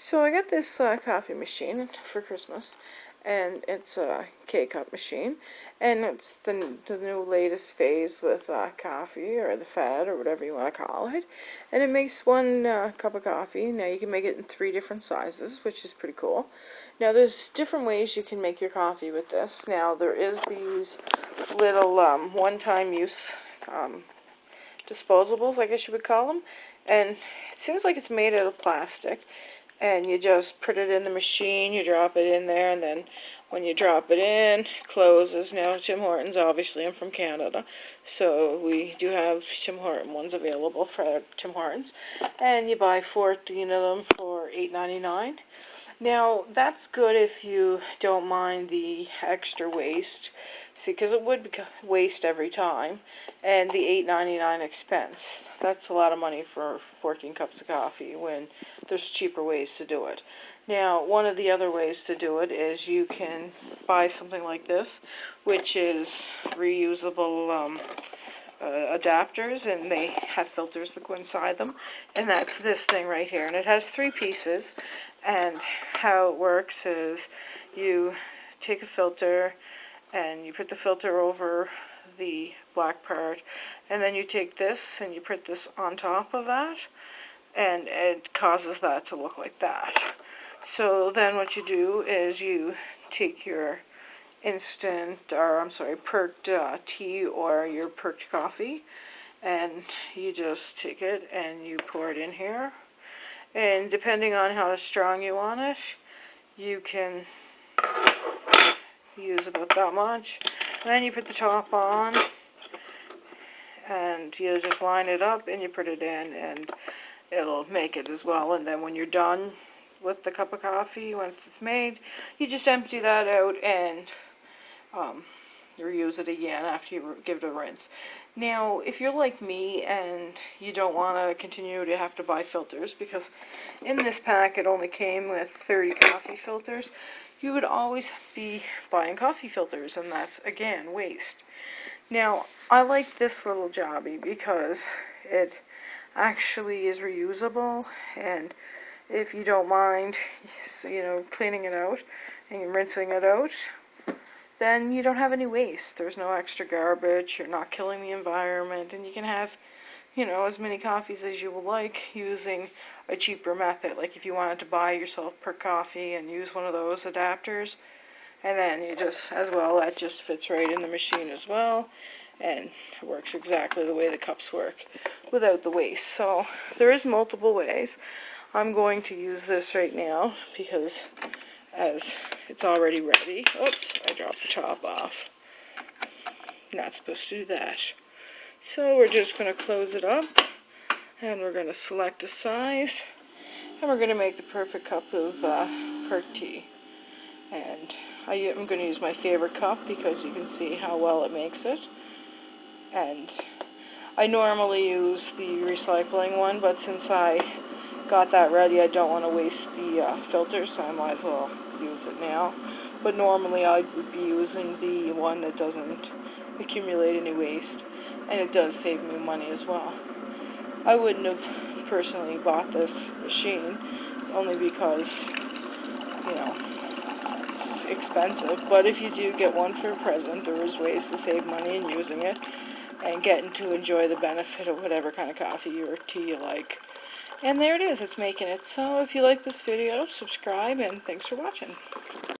So I got this coffee machine for Christmas, and it's a K-cup machine, and it's the new latest phase with coffee, or the fad, or whatever you want to call it, and it makes one cup of coffee. Now you can make it in 3 different sizes, which is pretty cool. Now there's different ways you can make your coffee with this. Now there is these little one-time use disposables, I guess you would call them, and it seems like it's made out of plastic. And you just put it in the machine, you drop it in there, and then when you drop it in, it closes. Now, Tim Hortons, obviously, I'm from Canada, so we do have Tim Hortons ones available for Tim Hortons. And you buy 14 of them for $8.99. Now, that's good if you don't mind the extra waste. See, because it would be waste every time, and the $8.99 expense. That's a lot of money for 14 cups of coffee when there's cheaper ways to do it. Now, one of the other ways to do it is you can buy something like this, which is reusable adapters, and they have filters that go inside them, and that's this thing right here, and it has 3 pieces. And how it works is you take a filter and you put the filter over the black part, and then you take this and you put this on top of that, and it causes that to look like that. So then what you do is you take your perked tea or your perked coffee, and you just take it and you pour it in here. And depending on how strong you want it, you can use about that much. And then you put the top on, and you just line it up, and you put it in, and it'll make it as well. And then when you're done with the cup of coffee, once it's made, you just empty that out and reuse it again after you give it a rinse. Now, if you're like me and you don't want to continue to have to buy filters, because in this pack it only came with 30 coffee filters, you would always be buying coffee filters, and that's, again, waste. Now, I like this little jobby because it actually is reusable, and if you don't mind, cleaning it out and rinsing it out, then you don't have any waste. There's no extra garbage, you're not killing the environment, and you can have, as many coffees as you would like using a cheaper method. Like if you wanted to buy yourself per coffee and use one of those adapters, and then that just fits right in the machine as well, and it works exactly the way the cups work without the waste. So there is multiple ways. I'm going to use this right now because as it's already ready. Oops, I dropped the top off. Not supposed to do that. So we're just going to close it up, and we're going to select a size, and we're going to make the perfect cup of perked tea. And I'm going to use my favorite cup because you can see how well it makes it. And I normally use the recycling one, but since I got that ready, I don't want to waste the filter, so I might as well use it now. But normally I would be using the one that doesn't accumulate any waste, and it does save me money as well. I wouldn't have personally bought this machine only because, it's expensive, but if you do get one for a present, there is ways to save money in using it and getting to enjoy the benefit of whatever kind of coffee or tea you like. And there it is, it's making it. So if you like this video, subscribe, and thanks for watching.